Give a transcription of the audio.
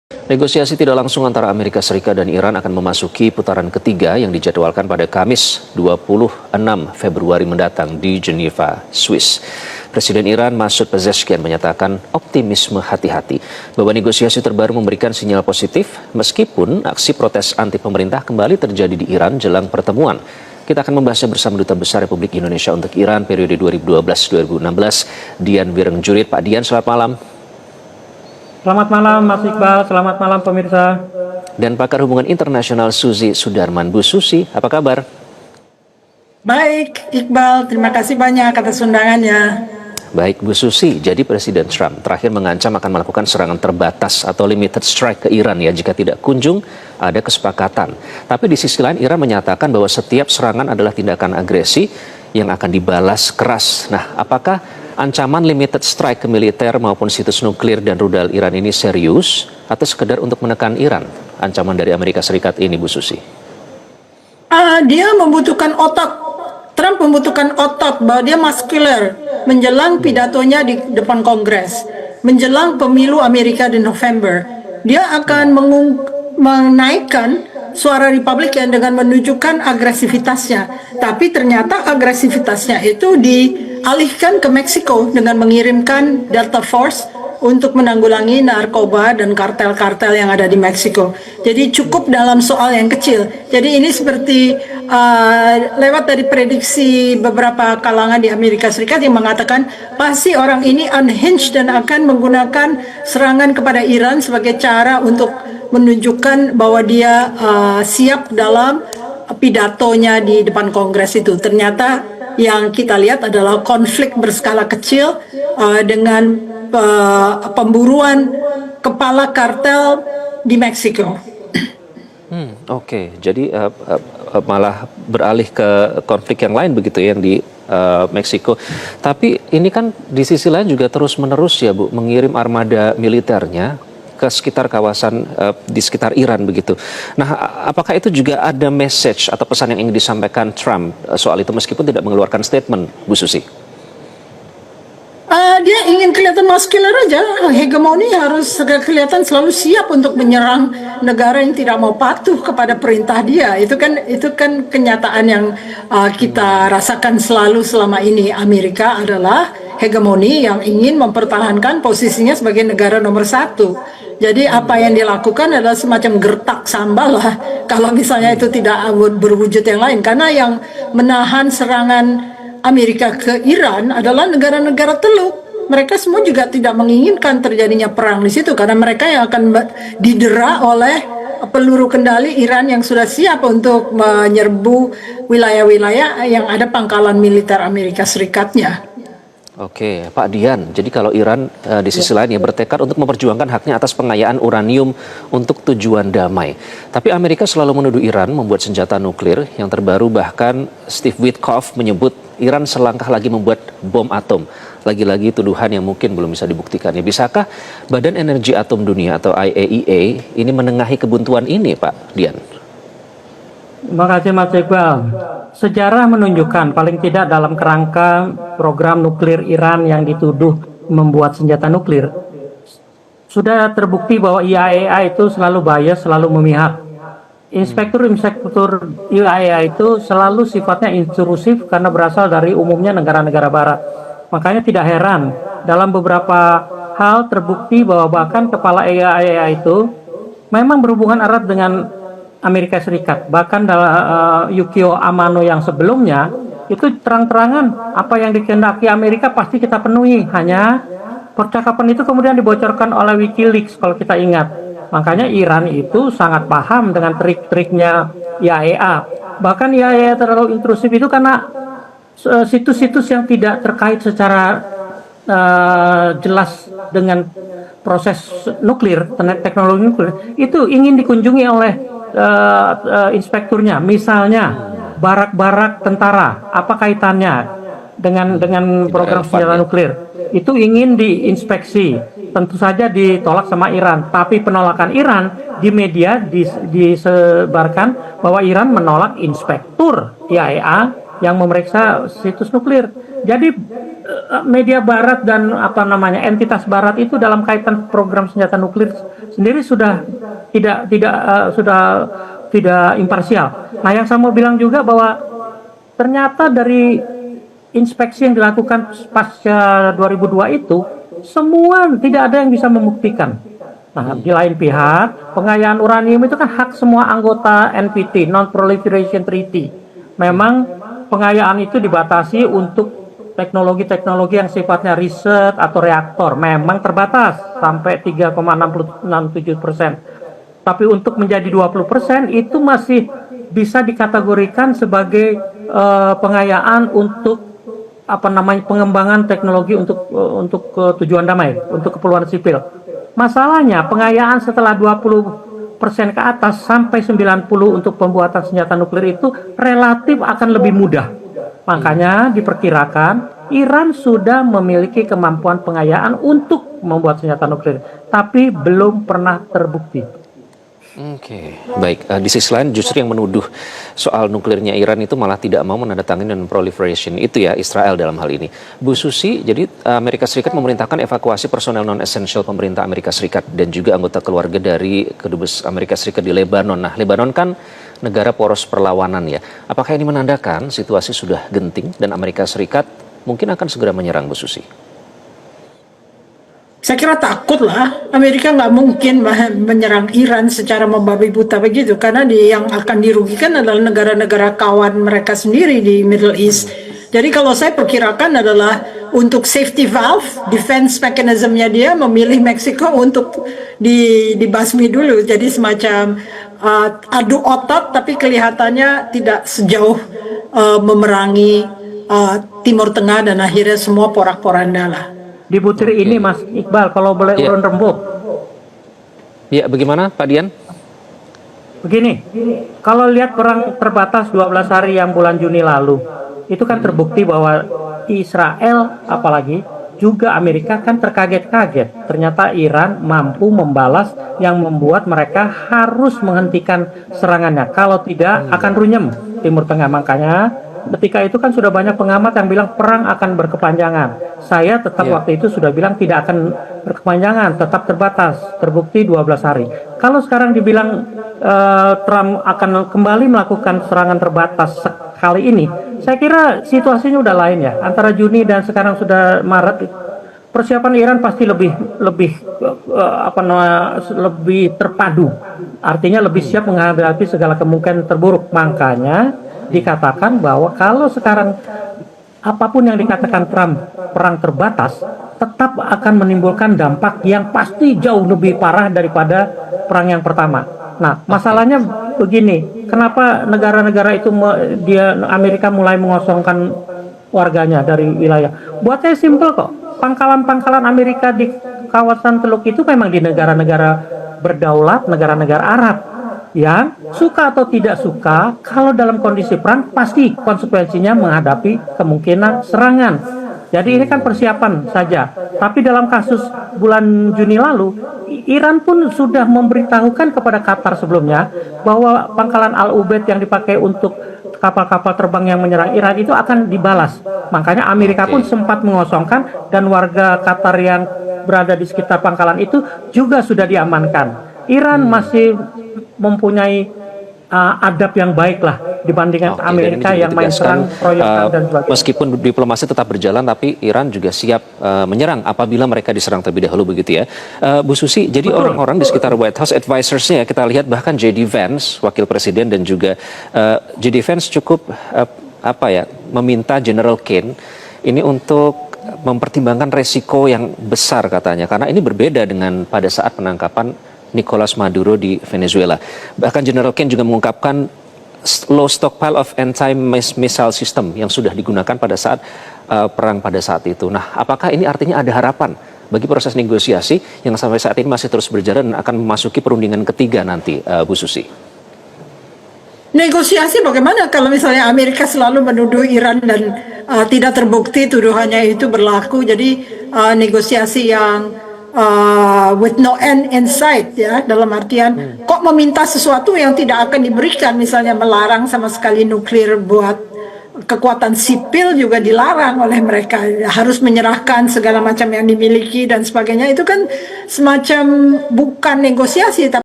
Negosiasi tidak langsung antara Amerika Serikat dan Iran akan memasuki putaran ketiga yang dijadwalkan pada Kamis 26 Februari mendatang di Geneva, Swiss. Presiden Iran Masoud Pezeshkian menyatakan optimisme hati-hati bahwa negosiasi terbaru memberikan sinyal positif meskipun aksi protes anti pemerintah kembali terjadi di Iran jelang pertemuan. Kita akan membahasnya bersama Duta Besar Republik Indonesia untuk Iran periode 2012-2016, Dian Wirengjurit. Pak Dian, selamat malam. Selamat malam Mas Iqbal, selamat malam pemirsa. Dan pakar hubungan internasional Suzy Sudarman. Bu Susi, apa kabar? Baik, Iqbal, terima kasih banyak atas undangannya. Baik, Bu Susi, jadi Presiden Trump terakhir mengancam akan melakukan serangan terbatas atau limited strike ke Iran ya jika tidak kunjung ada kesepakatan. Tapi di sisi lain Iran menyatakan bahwa setiap serangan adalah tindakan agresi yang akan dibalas keras. Nah, apakah ancaman limited strike ke militer maupun situs nuklir dan rudal Iran ini serius atau sekedar untuk menekan Iran? Ancaman dari Amerika Serikat ini, Bu Susi. Dia membutuhkan otot. Trump membutuhkan otot bahwa dia muscular menjelang pidatonya di depan Kongres, menjelang pemilu Amerika di November. Dia akan menaikkan suara Republikan dengan menunjukkan agresivitasnya. Tapi ternyata agresivitasnya itu dialihkan ke Meksiko dengan mengirimkan Delta Force untuk menanggulangi narkoba dan kartel-kartel yang ada di Meksiko. Jadi cukup dalam soal yang kecil. Jadi ini seperti lewat dari prediksi beberapa kalangan di Amerika Serikat yang mengatakan pasti orang ini unhinged dan akan menggunakan serangan kepada Iran sebagai cara untuk menunjukkan bahwa dia siap dalam pidatonya di depan Kongres itu. Ternyata yang kita lihat adalah konflik berskala kecil dengan pemburuan kepala kartel di Meksiko. Oke. Jadi malah beralih ke konflik yang lain begitu ya, yang di Meksiko. Tapi ini kan di sisi lain juga terus-menerus ya Bu, mengirim armada militernya ke sekitar kawasan di sekitar Iran begitu. Nah, apakah itu juga ada message atau pesan yang ingin disampaikan Trump soal itu meskipun tidak mengeluarkan statement, Bu Susi? Dia ingin kelihatan muscular aja, hegemoni harus kelihatan selalu siap untuk menyerang negara yang tidak mau patuh kepada perintah dia. Itu kan kenyataan yang kita rasakan selalu selama ini. Amerika adalah hegemoni yang ingin mempertahankan posisinya sebagai negara nomor satu. Jadi apa yang dilakukan adalah semacam gertak sambal lah kalau misalnya itu tidak berwujud yang lain. Karena yang menahan serangan Amerika ke Iran adalah negara-negara Teluk. Mereka semua juga tidak menginginkan terjadinya perang di situ karena mereka yang akan didera oleh peluru kendali Iran yang sudah siap untuk menyerbu wilayah-wilayah yang ada pangkalan militer Amerika Serikatnya. Oke, Pak Dian. Jadi kalau Iran di sisi lain ya bertekad untuk memperjuangkan haknya atas pengayaan uranium untuk tujuan damai. Tapi Amerika selalu menuduh Iran membuat senjata nuklir. Yang terbaru bahkan Steve Witkoff menyebut Iran selangkah lagi membuat bom atom. Lagi-lagi tuduhan yang mungkin belum bisa dibuktikan. Ya, bisakah Badan Energi Atom Dunia atau IAEA ini menengahi kebuntuan ini, Pak Dian? Terima kasih Mas Iqbal. Sejarah menunjukkan paling tidak dalam kerangka program nuklir Iran yang dituduh membuat senjata nuklir, sudah terbukti bahwa IAEA itu selalu bias, selalu memihak. Inspektur IAEA itu selalu sifatnya intrusif karena berasal dari umumnya negara-negara barat. Makanya tidak heran dalam beberapa hal terbukti bahwa bahkan kepala IAEA itu memang berhubungan erat dengan Amerika Serikat. Bahkan dalam Yukio Amano yang sebelumnya itu terang-terangan apa yang dikehendaki Amerika pasti kita penuhi. Hanya percakapan itu kemudian dibocorkan oleh WikiLeaks kalau kita ingat. Makanya Iran itu sangat paham dengan trik-triknya IAEA. Bahkan IAEA terlalu intrusif itu karena situs-situs yang tidak terkait secara jelas dengan proses nuklir, teknologi nuklir, itu ingin dikunjungi oleh inspekturnya. Misalnya barak-barak tentara, apa kaitannya dengan program senjata nuklir? Itu ingin diinspeksi, tentu saja ditolak sama Iran. Tapi penolakan Iran di media disebarkan bahwa Iran menolak inspektur IAEA yang memeriksa situs nuklir. Jadi media Barat dan apa namanya entitas Barat itu dalam kaitan program senjata nuklir sendiri sudah tidak imparsial. Nah, yang saya mau bilang juga bahwa ternyata dari inspeksi yang dilakukan pasca 2002 itu semua tidak ada yang bisa membuktikan. Nah, di lain pihak, pengayaan uranium itu kan hak semua anggota NPT, Non-Proliferation Treaty. Memang pengayaan itu dibatasi untuk teknologi-teknologi yang sifatnya riset atau reaktor. Memang terbatas sampai 3,67%. Tapi untuk menjadi 20% itu masih bisa dikategorikan sebagai pengayaan untuk pengembangan teknologi untuk tujuan damai, untuk keperluan sipil. Masalahnya pengayaan setelah 20% ke atas sampai 90 untuk pembuatan senjata nuklir itu relatif akan lebih mudah. Makanya diperkirakan Iran sudah memiliki kemampuan pengayaan untuk membuat senjata nuklir, tapi belum pernah terbukti. Oke, baik. Di sisi lain justru yang menuduh soal nuklirnya Iran itu malah tidak mau menandatangani non-proliferation itu ya, Israel dalam hal ini. Bu Susi, jadi Amerika Serikat memerintahkan evakuasi personel non-essential pemerintah Amerika Serikat dan juga anggota keluarga dari kedubes Amerika Serikat di Lebanon. Nah, Lebanon kan negara poros perlawanan ya. Apakah ini menandakan situasi sudah genting dan Amerika Serikat mungkin akan segera menyerang, Bu Susi? Saya kira takut lah, Amerika nggak mungkin menyerang Iran secara membabi buta begitu, karena yang akan dirugikan adalah negara-negara kawan mereka sendiri di Middle East. Jadi kalau saya perkirakan adalah untuk safety valve, defense mechanism-nya dia memilih Meksiko untuk dibasmi dulu, jadi semacam adu otot, tapi kelihatannya tidak sejauh memerangi Timur Tengah dan akhirnya semua porak-poranda lah. Di butir ini Mas Iqbal, kalau boleh urun rembuk. Ya, bagaimana Pak Dian? Begini, kalau lihat perang terbatas 12 hari yang bulan Juni lalu, itu kan terbukti bahwa Israel apalagi juga Amerika kan terkaget-kaget. Ternyata Iran mampu membalas yang membuat mereka harus menghentikan serangannya. Kalau tidak akan runyem Timur Tengah. Makanya ketika itu kan sudah banyak pengamat yang bilang perang akan berkepanjangan. Saya tetap waktu itu sudah bilang tidak akan berkepanjangan, tetap terbatas, terbukti 12 hari. Kalau sekarang dibilang Trump akan kembali melakukan serangan terbatas kali ini, saya kira situasinya udah lain ya. Antara Juni dan sekarang sudah Maret, persiapan Iran pasti lebih terpadu. Artinya lebih siap menghadapi segala kemungkinan terburuk. Makanya dikatakan bahwa kalau sekarang apapun yang dikatakan Trump perang terbatas tetap akan menimbulkan dampak yang pasti jauh lebih parah daripada perang yang pertama. Nah, masalahnya begini, kenapa negara-negara itu Amerika mulai mengosongkan warganya dari wilayah? Buat saya simpel kok. Pangkalan-pangkalan Amerika di kawasan Teluk itu memang di negara-negara berdaulat, negara-negara Arab. Yang suka atau tidak suka, kalau dalam kondisi perang pasti konsekuensinya menghadapi kemungkinan serangan. Jadi ini kan persiapan saja. Tapi dalam kasus bulan Juni lalu, Iran pun sudah memberitahukan kepada Qatar sebelumnya bahwa pangkalan Al-Ubaid yang dipakai untuk kapal-kapal terbang yang menyerang Iran itu akan dibalas. Makanya Amerika pun sempat mengosongkan dan warga Qatar yang berada di sekitar pangkalan itu juga sudah diamankan. Iran masih mempunyai adab yang baik lah dibandingkan Amerika yang main serang, proyek dan sebagainya. Meskipun diplomasi tetap berjalan, tapi Iran juga siap menyerang apabila mereka diserang terlebih dahulu begitu ya. Bu Susi, jadi orang-orang di sekitar White House advisors-nya kita lihat bahkan J.D. Vance, wakil presiden, dan juga J.D. Vance cukup meminta General Kane ini untuk mempertimbangkan resiko yang besar katanya, karena ini berbeda dengan pada saat penangkapan Nicolas Maduro di Venezuela. Bahkan General Kane juga mengungkapkan low stockpile of anti-missile system yang sudah digunakan pada saat perang pada saat itu. Nah, apakah ini artinya ada harapan bagi proses negosiasi yang sampai saat ini masih terus berjalan dan akan memasuki perundingan ketiga nanti, Bu Susi? Negosiasi bagaimana kalau misalnya Amerika selalu menuduh Iran dan tidak terbukti tuduhannya itu berlaku. Jadi negosiasi yang with no end in sight ya, dalam artian kok meminta sesuatu yang tidak akan diberikan, misalnya melarang sama sekali nuklir buat kekuatan sipil juga dilarang oleh mereka, harus menyerahkan segala macam yang dimiliki dan sebagainya. Itu kan semacam bukan negosiasi, tapi